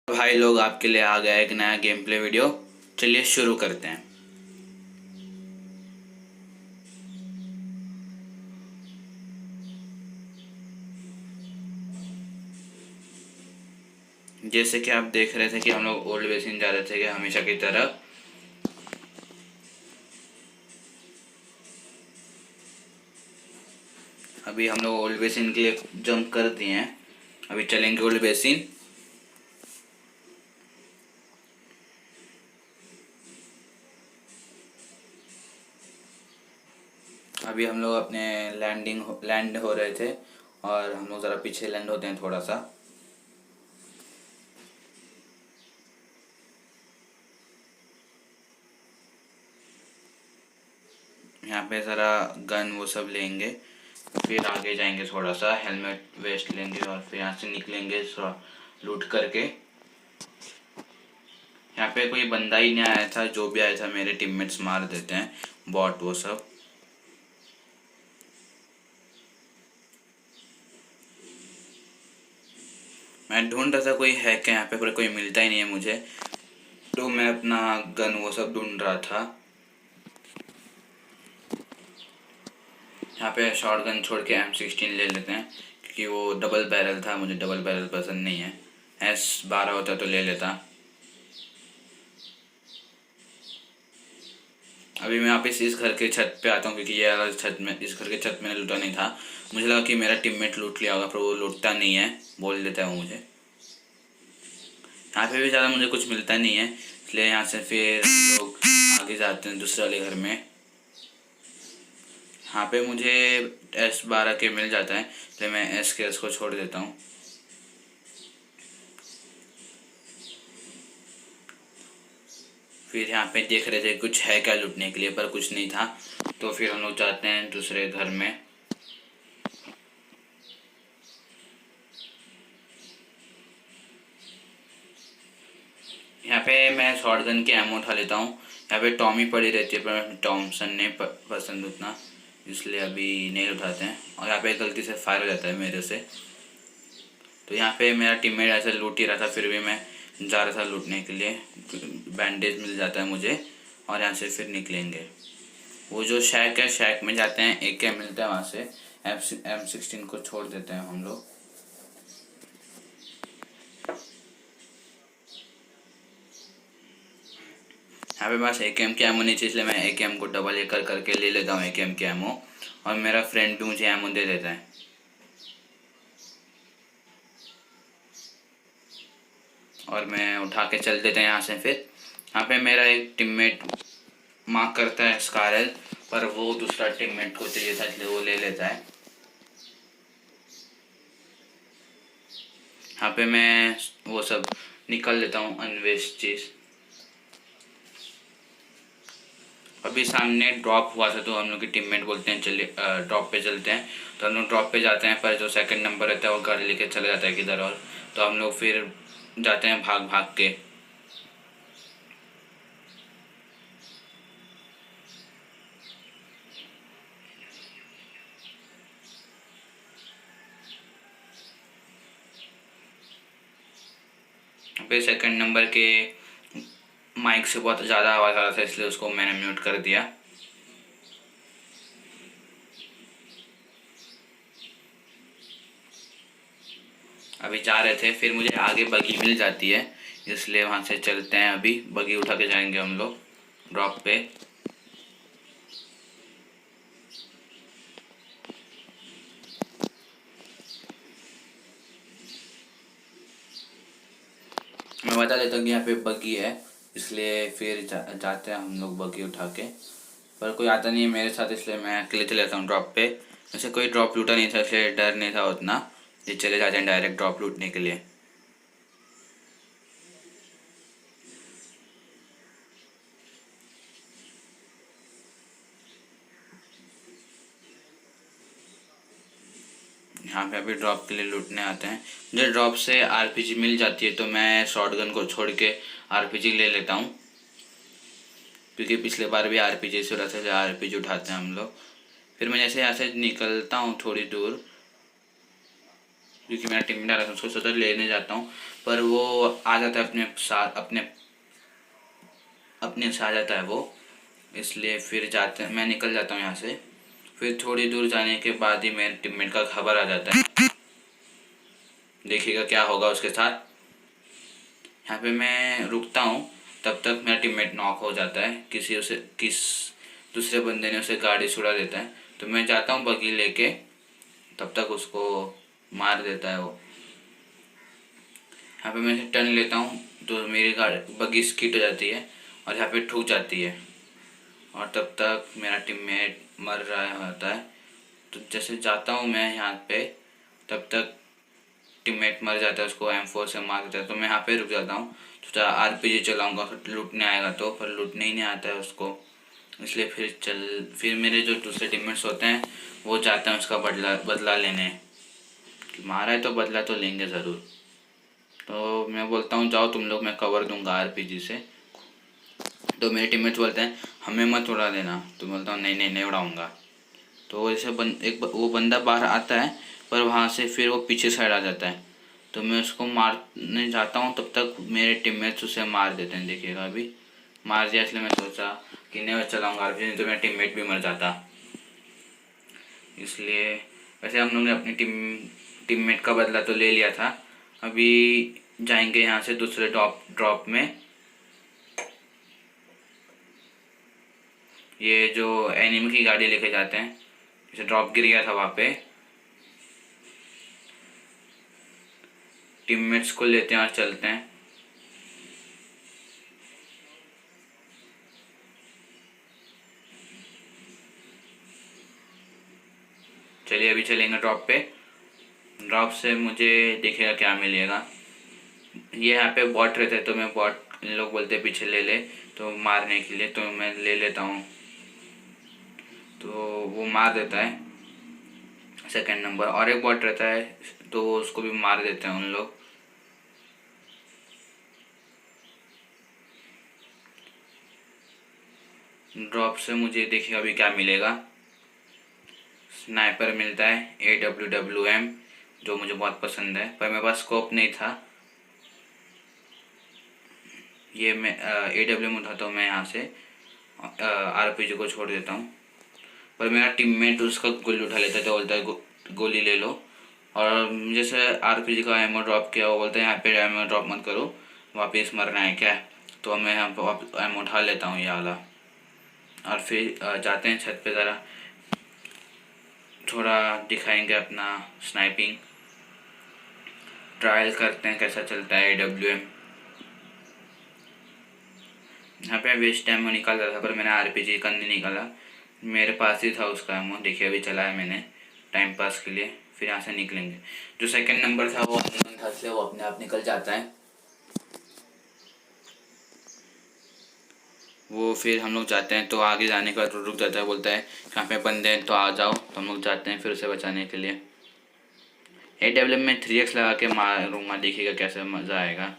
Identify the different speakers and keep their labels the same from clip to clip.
Speaker 1: भाई लोग, आपके लिए आ गया एक नया गेम प्ले वीडियो। चलिए शुरू करते हैं। जैसे कि आप देख रहे थे कि हम लोग ओल्ड बेसिन जा रहे थे कि हमेशा की तरह। अभी हम लोग ओल्ड बेसिन के लिए जंप कर दिए हैं। अभी चलेंगे ओल्ड बेसिन। अभी हम लोग अपने लैंड हो रहे थे और हम लोग ज़रा पीछे लैंड होते हैं थोड़ा सा। यहाँ पे ज़रा गन वो सब लेंगे, फिर आगे जाएंगे, थोड़ा सा हेलमेट वेस्ट लेंगे और फिर यहाँ से निकलेंगे थोड़ा लूट करके। यहाँ पे कोई बंदा ही नहीं आया था, जो भी आया था मेरे टीममेट्स मार देते हैं, बॉट वो सब। मैं ढूंढ रहा था कोई है क्या यहाँ पे, पर कोई मिलता ही नहीं है मुझे, तो मैं अपना गन वो सब ढूंढ रहा था। यहाँ पे शॉर्ट गन छोड़ के M16 ले लेते हैं, क्योंकि वो डबल बैरल था, मुझे डबल बैरल पसंद नहीं है। S12 होता तो ले लेता। अभी मैं वापस इस घर के छत पे आता हूँ, क्योंकि ये वाला छत में, इस घर के छत मैंने लूटा नहीं था। मुझे लगा कि मेरा टीममेट लूट लिया होगा, पर वो लूटता नहीं है, बोल देता है वो मुझे। यहाँ पे भी ज़्यादा मुझे कुछ मिलता नहीं है, इसलिए यहाँ से फिर हम लोग आगे जाते हैं दूसरे वाले घर में। यहाँ पे मुझे S12 के मिल जाता है, इसलिए मैं S को छोड़ देता हूँ। फिर यहाँ पे देख रहे थे कुछ है क्या लूटने के लिए, पर कुछ नहीं था, तो फिर हम लोग जाते हैं दूसरे घर में। यहाँ पे मैं शॉर्ट गन के एमो उठा लेता हूँ। यहाँ पे टॉमी पड़ी रहती है, पर टॉमसन नहीं पसंद उतना, इसलिए अभी नहीं उठाते हैं। और यहाँ पे गलती से फायर हो जाता है मेरे से। तो यहाँ पे मेरा टीममेट ऐसे लूट ही रहा था, फिर भी मैं जा रहा था लूटने के लिए। बैंडेज मिल जाता है मुझे और यहाँ से फिर निकलेंगे। वो जो शैक है, शैक में जाते हैं, AK मिलता है वहाँ से। M16 को छोड़ देते हैं हम लोग। यहाँ पे बस AKM की एमो नहीं चाहिए, इसलिए मैं AKM को डबल एक करके ले लेता हूँ AKM की एमो, और मेरा फ्रेंड भी मुझे एमो दे देता है। और मैं उठा के चल देते हैं यहाँ से। फिर यहाँ पे मेरा एक टीममेट मार्क करता है स्कारल, पर वो दूसरा टीममेट को चाहिए था, इसलिए वो ले लेता है। यहाँ पे मैं वो सब निकल लेता हूँ अनवेस्ट चीज़। अभी सामने ड्रॉप हुआ था, तो हम लोग के टीममेट बोलते हैं चलिए ड्रॉप पे चलते हैं। तो हम लोग ड्रॉप पे जाते हैं, पर जो सेकंड नंबर रहता है वो गाड़ी लेके चला जाता है किधर, और तो हम लोग फिर जाते हैं भाग भाग के। पे सेकंड नंबर के माइक से बहुत ज़्यादा आवाज़ आ रहा था, इसलिए उसको मैंने म्यूट कर दिया। अभी जा रहे थे, फिर मुझे आगे बगी मिल जाती है, इसलिए वहाँ से चलते हैं। अभी बगी उठा के जाएंगे हम लोग ड्रॉप पे। मैं बता देता हूँ कि यहाँ पे बगी है, इसलिए फिर जाते हैं हम लोग बगी उठा के। पर कोई आता नहीं है मेरे साथ, इसलिए मैं अकेले चले जाता हूँ ड्रॉप पे। वैसे कोई ड्रॉप लूटा नहीं था, इसलिए डर नहीं था उतना, ये चले जाते हैं डायरेक्ट ड्रॉप लूटने के लिए। यहाँ पे अभी ड्रॉप के लिए लूटने आते हैं। मुझे ड्रॉप से आरपीजी मिल जाती है तो मैं शॉटगन को छोड़ के आरपीजी ले लेता हूँ, क्योंकि पिछले बार भी आरपीजी से उड़ा से आरपीजी उठाते हैं हम लोग। फिर मैं जैसे यहाँ से निकलता हूँ थोड़ी दूर, क्योंकि मेरा टीम डाला था उसको सोचा लेने जाता हूँ, पर वो आ जाता है अपने साथ, अपने से आ जाता है वो, इसलिए फिर मैं निकल जाता हूँ यहाँ से। फिर थोड़ी दूर जाने के बाद ही मेरे टीममेट का खबर आ जाता है, देखिएगा क्या होगा उसके साथ। यहाँ पे मैं रुकता हूँ, तब तक मेरा टीममेट नॉक हो जाता है, किस दूसरे बंदे ने उसे गाड़ी छुड़ा देता है। तो मैं जाता हूँ बगी लेके, तब तक उसको मार देता है वो। यहाँ पे मैं टर्न लेता हूँ तो मेरी बगी स्किड हो जाती है और यहाँ पे ठुक जाती है, और तब तक मेरा टीममेट मर रहा होता है। तो जैसे जाता हूँ मैं यहाँ पे, तब तक टीममेट मर जाता है, उसको M4 से मार देता है। तो मैं यहाँ पे रुक जाता हूँ, तो आरपीजी चलाऊँगा, लूटने आएगा तो, पर लूटने ही नहीं आता है उसको, इसलिए फिर मेरे जो दूसरे टीममेट्स होते हैं वो जाते हैं उसका बदला लेने, कि मारा है तो बदला तो लेंगे ज़रूर। तो मैं बोलता हूँ जाओ तुम लोग, मैं कवर दूंगा आरपीजी से। तो मेरे टीममेट्स बोलते हैं हमें मत उड़ा देना, तो बोलता हूँ नहीं नहीं नहीं उड़ाऊँगा। तो जैसे वो बंदा बाहर आता है, पर वहाँ से फिर वो पीछे साइड आ जाता है, तो मैं उसको मारने जाता हूँ, तब तक मेरे टीममेट्स उसे मार देते हैं। देखिएगा अभी मार दिया, इसलिए मैं सोचा कि नहीं मैं चलाऊँगा आरपीजी, नहीं तो मेरा टीममेट भी मर जाता। इसलिए वैसे हम लोग ने अपनी टीममेट का बदला तो ले लिया था। अभी जाएंगे यहाँ से दूसरे ड्रॉप में। ये जो एनिमी की गाड़ी लेके जाते हैं, जैसे ड्रॉप गिर गया था वहाँ पे, टीममेट्स को लेते हैं और चलते हैं। चलिए अभी चलेंगे ड्रॉप पे। ड्रॉप से मुझे देखिएगा क्या मिलेगा। ये यहाँ पे बॉट रहते हैं, तो मैं बॉट, इन लोग बोलते पीछे ले ले तो मारने के लिए, तो मैं ले लेता हूँ, तो वो मार देता है सेकंड नंबर। और एक बॉट रहता है तो उसको भी मार देते हैं उन लोग। ड्रॉप से मुझे देखिए अभी क्या मिलेगा। स्नाइपर मिलता है AWWM, जो मुझे बहुत पसंद है, पर मेरे पास स्कोप नहीं था। ये मैं AWM उठाता हूँ मैं यहाँ से, आरपीजी को छोड़ देता हूँ, पर मेरा टीममेट उसका गोली उठा लेता है, तो बोलता है गोली ले लो। और जैसे आरपीजी का एमओ ड्रॉप किया, वो बोलते हैं यहाँ पे एमओ ड्रॉप मत करो, वापस मरना है क्या। तो मैं यहाँ पर एमओ उठा लेता हूँ ये वाला, और फिर जाते हैं छत पे, ज़रा थोड़ा दिखाएंगे अपना स्नाइपिंग, ट्रायल करते हैं कैसा चलता है AWM। यहाँ पे वेस्ट टाइम निकाल रहा था, पर मैंने आरपीजी का नहीं निकाला, मेरे पास ही था उसका एमओ। देखिए अभी चला है मैंने टाइम पास के लिए। फिर यहाँ से निकलेंगे। जो सेकंड नंबर था वो अननोन था, इसलिए वो अपने आप निकल जाता है। वो फिर हम लोग जाते हैं तो आगे जाने का रुक जाता है, बोलता है यहाँ पे बंदे हैं तो आ जाओ, तो हम लोग जाते हैं फिर उसे बचाने के लिए। AWM में 3x लगा के मारूंगा, देखिएगा कैसे मज़ा आएगा।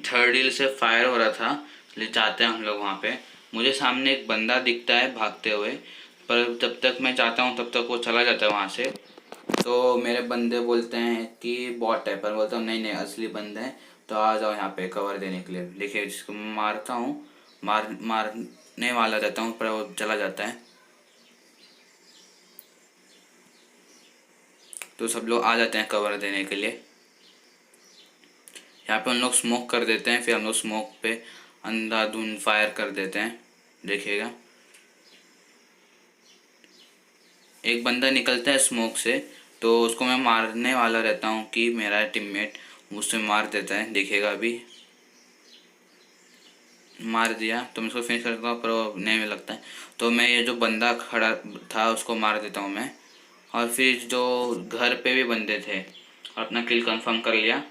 Speaker 1: थर्ड हिल से फायर हो रहा था, इसलिए जाते हैं हम लोग वहाँ पे। मुझे सामने एक बंदा दिखता है भागते हुए, पर जब तक मैं जाता हूँ तब तक वो चला जाता है वहाँ से। तो मेरे बंदे बोलते हैं कि बॉट है, पर बोलता हूँ नहीं नहीं असली बंदे हैं, तो आ जाओ यहाँ पे कवर देने के लिए। देखिए जिसको मारता हूँ, मारने वाला रहता हूँ, पर वो चला जाता है। तो सब लोग आ जाते हैं कवर देने के लिए। यहाँ पे उन लोग स्मोक कर देते हैं, फिर हम लोग स्मोक पे अंधाधुंध फायर कर देते हैं। देखिएगा एक बंदा निकलता है स्मोक से, तो उसको मैं मारने वाला रहता हूँ कि मेरा टीममेट मुझसे मार देता है। देखिएगा अभी मार दिया, तो मैं उसको फिनिश करता हूँ, पर वो नहीं लगता है, तो मैं ये जो बंदा खड़ा था उसको मार देता हूँ मैं। और फिर जो घर पे भी बंदे थे और अपना किल कंफर्म कर लिया।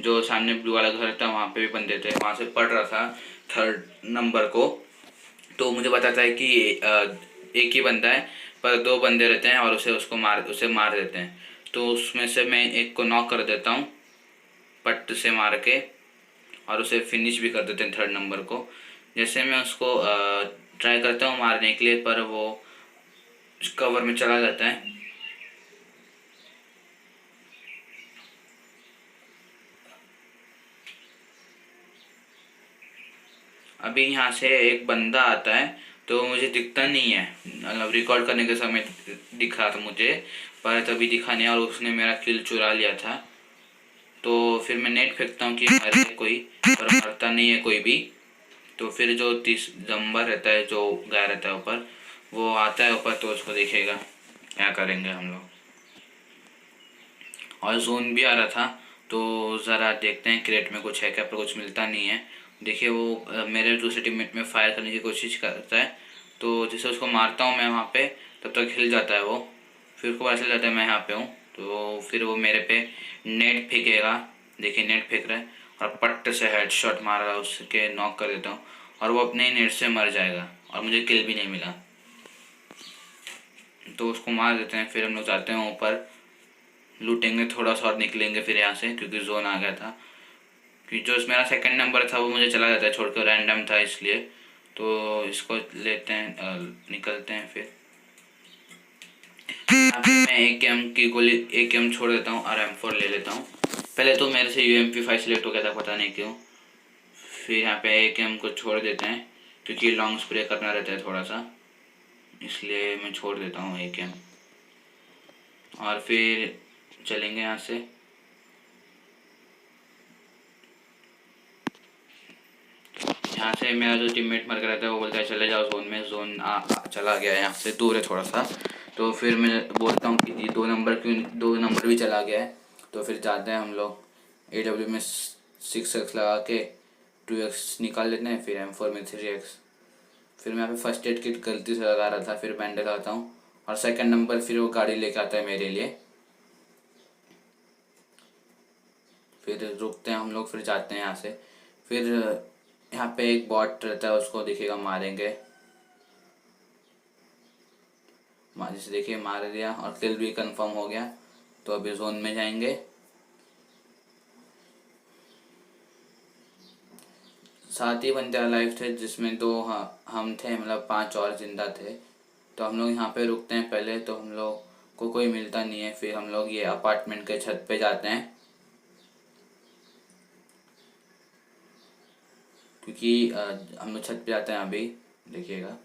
Speaker 1: जो सामने ब्लू वाला घर था वहाँ पे भी बंदे थे, वहाँ से पढ़ रहा था 3rd नंबर को। तो मुझे बताता है कि एक ही बंदा है पर 2 बंदे रहते हैं और उसे मार देते हैं। तो उसमें से मैं एक को नॉक कर देता हूँ पट्ट से मार के, और उसे फिनिश भी कर देते हैं 3rd नंबर को। जैसे मैं उसको ट्राई करता हूँ मारने के लिए, पर वो कवर में चला जाता है। अभी यहाँ से एक बंदा आता है, तो मुझे दिखता नहीं है, मतलब रिकॉर्ड करने के समय दिख रहा था मुझे, पर तभी दिखा नहीं और उसने मेरा किल चुरा लिया था। तो फिर मैं नेट फेंकता हूँ कि मरे कोई, पर मरता नहीं है कोई भी। तो फिर जो 30 नंबर रहता है, जो गया रहता है ऊपर, वो आता है ऊपर, तो उसको देखेगा क्या करेंगे हम लोग। और जोन भी आ रहा था, तो ज़रा देखते हैं क्रेट में कुछ है क्या, पर कुछ मिलता नहीं है। देखिए वो मेरे दूसरे टीममेट में फायर करने की कोशिश करता है, तो जैसे उसको मारता हूँ मैं वहाँ पे, तब तक हिल जाता है वो। फिर उसको पता चल जाता है मैं यहाँ पे हूँ, तो फिर वो मेरे पे नेट फेंकेगा। देखिए नेट फेंक रहा है और पट्ट से हेडशॉट मारा, उसके नॉक कर देता हूँ और वो अपने ही नेट से मर जाएगा और मुझे किल भी नहीं मिला। तो उसको मार देते हैं, फिर हम लोग जाते हैं ऊपर, लूटेंगे थोड़ा सा और निकलेंगे फिर यहाँ से, क्योंकि जोन आ गया था। कि जो मेरा 2nd नंबर था वो मुझे चला जाता है छोड़कर, रैंडम था इसलिए। तो इसको लेते हैं, निकलते हैं फिर। यहाँ पे मैं AKM की गोली AKM छोड़ देता हूँ और M4 ले लेता हूँ। पहले तो मेरे से UMP5 सिलेक्ट हो गया था, पता नहीं क्यों। फिर यहाँ पे AKM को छोड़ देते हैं, क्योंकि लॉन्ग स्प्रे करना रहता है थोड़ा सा, इसलिए मैं छोड़ देता हूँ AKM। और फिर चलेंगे यहाँ से। यहाँ से मेरा जो टीममेट मर गया था वो बोलता है चले जाओ जोन में, जोन चला गया है, यहाँ से दूर है थोड़ा सा। तो फिर मैं बोलता हूँ कि 2 नंबर भी चला गया है। तो फिर जाते हैं हम लोग, AW में 6x लगा के 2x निकाल लेते हैं, फिर M4 में 3x। फिर मैं यहाँ पे फर्स्ट एड किट गलती से लगा रहा था, फिर बैंडेज लगाता हूँ। और 2nd नंबर फिर वो गाड़ी लेके आता है मेरे लिए। फिर रुकते हैं हम लोग, फिर जाते हैं यहाँ से। फिर यहाँ पे एक बॉट रहता है, उसको दिखेगा मारेंगे। जैसे देखिए मार दिया और किल भी कंफर्म हो गया। तो अभी जोन में जाएंगे। सात ही बंदे अलाइव थे, जिसमें 2 हम थे, मतलब 5 और जिंदा थे। तो हम लोग यहाँ पे रुकते हैं पहले, तो हम लोग को कोई मिलता नहीं है। फिर हम लोग ये अपार्टमेंट के छत पे जाते हैं, क्योंकि हम लोग छत पे जाते हैं अभी, देखिएगा।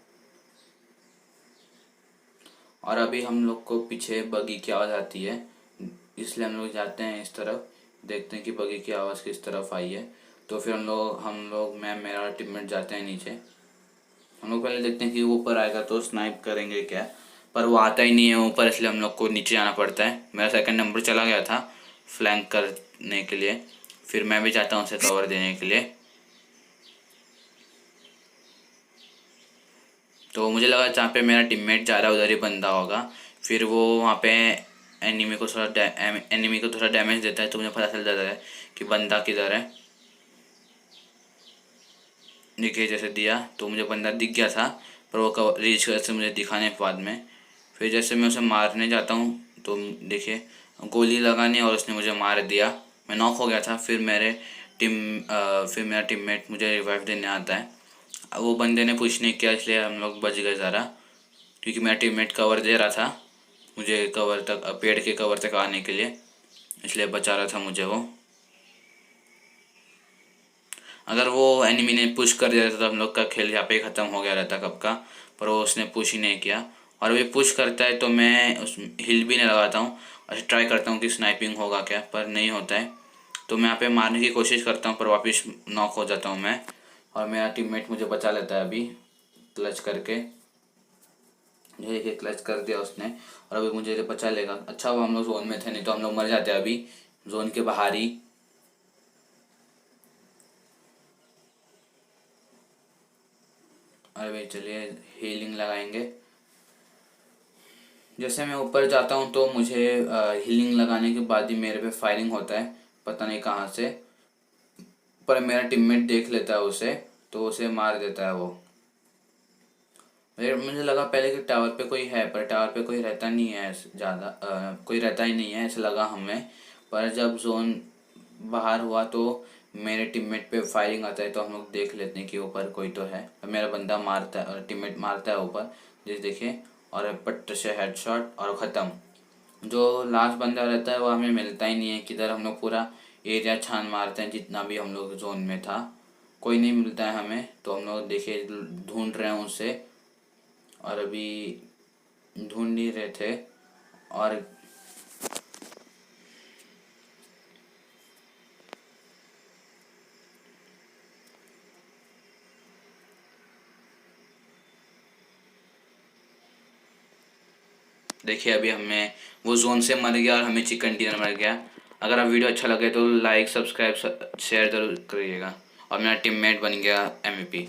Speaker 1: और अभी हम लोग को पीछे बगी की आवाज़ आती है, इसलिए हम लोग जाते हैं इस तरफ, देखते हैं कि बगी की आवाज़ किस तरफ आई है। तो फिर हम लोग मैं मेरा टीममेट जाते हैं नीचे। हम लोग पहले देखते हैं कि वो ऊपर आएगा तो स्नाइप करेंगे क्या, पर वो आता ही नहीं है ऊपर, इसलिए हम लोग को नीचे जाना पड़ता है। मेरा 2nd नंबर चला गया था फ्लैंक करने के लिए, फिर मैं भी चाहता हूँ उसे कवर देने के लिए। तो मुझे लगा जहाँ पे मेरा टीममेट जा रहा है उधर ही बंदा होगा। फिर वो वहाँ पे एनिमी को थोड़ा डैमेज देता है, तो मुझे पता चल जाता है कि बंदा किधर है। देखिए जैसे दिया तो मुझे बंदा दिख गया था, पर वो रीच कर से मुझे दिखाने के बाद में, फिर जैसे मैं उसे मारने जाता हूँ तो देखिए गोली लगाने और उसने मुझे मार दिया। मैं नॉक हो गया था। फिर मेरा टीममेट मुझे रिवाइव देने आता है। वो बंदे ने कुछ नहीं किया, इसलिए हम लोग बच गए ज़रा, क्योंकि मेरा टीममेट कवर दे रहा था मुझे, कवर तक, पेड़ के कवर तक आने के लिए, इसलिए बचा रहा था मुझे वो। अगर वो एनिमी ने पुश कर दिया था तो हम लोग का खेल यहाँ पे ख़त्म हो गया रहता कब का, पर वो उसने पुश ही नहीं किया। और अभी पुश करता है तो मैं उस हिल भी नहीं लगाता हूँ, अच्छा ट्राई करता हूँ कि स्नाइपिंग होगा क्या, पर नहीं होता है। तो मैं यहाँ पे मारने की कोशिश करता हूँ, पर वापस नॉक हो जाता हूँ मैं, और मेरा टीममेट मुझे बचा लेता है अभी क्लच करके। ये क्लच कर दिया उसने और अभी मुझे बचा लेगा। अच्छा वो हम लोग जोन में थे, नहीं तो हम लोग मर जाते अभी जोन के बाहर ही। अरे भाई चलिए हीलिंग लगाएंगे। जैसे मैं ऊपर जाता हूँ तो मुझे हीलिंग लगाने के बाद ही मेरे पे फायरिंग होता है, पता नहीं कहाँ से। पर मेरा टीममेट देख लेता है उसे, तो उसे मार देता है वो। मुझे लगा पहले कि टावर पे कोई है, पर टावर पे कोई रहता नहीं है ज़्यादा, कोई रहता ही नहीं है ऐसा लगा हमें। पर जब जोन बाहर हुआ तो मेरे टीममेट पे फायरिंग आता है, तो हम लोग देख लेते हैं कि ऊपर कोई तो है। और मेरा बंदा मारता है, टीममेट मारता है ऊपर, जिस देखिए, और पट्ट से हेडशॉट और ख़त्म। जो लास्ट बंदा रहता है वो हमें मिलता ही नहीं है किधर। हम लोग पूरा एरिया छान मारते हैं, जितना भी हम लोग जोन में था कोई नहीं मिलता है हमें। तो हम लोग देखिए ढूंढ रहे हैं उसे, और अभी ढूंढ नहीं रहे थे। और देखिए अभी हमें वो जोन से मर गया और हमें चिकन डिनर मर गया। अगर आप वीडियो अच्छा लगे तो लाइक, सब्सक्राइब, शेयर ज़रूर करिएगा। और मेरा टीममेट बन गया MVP।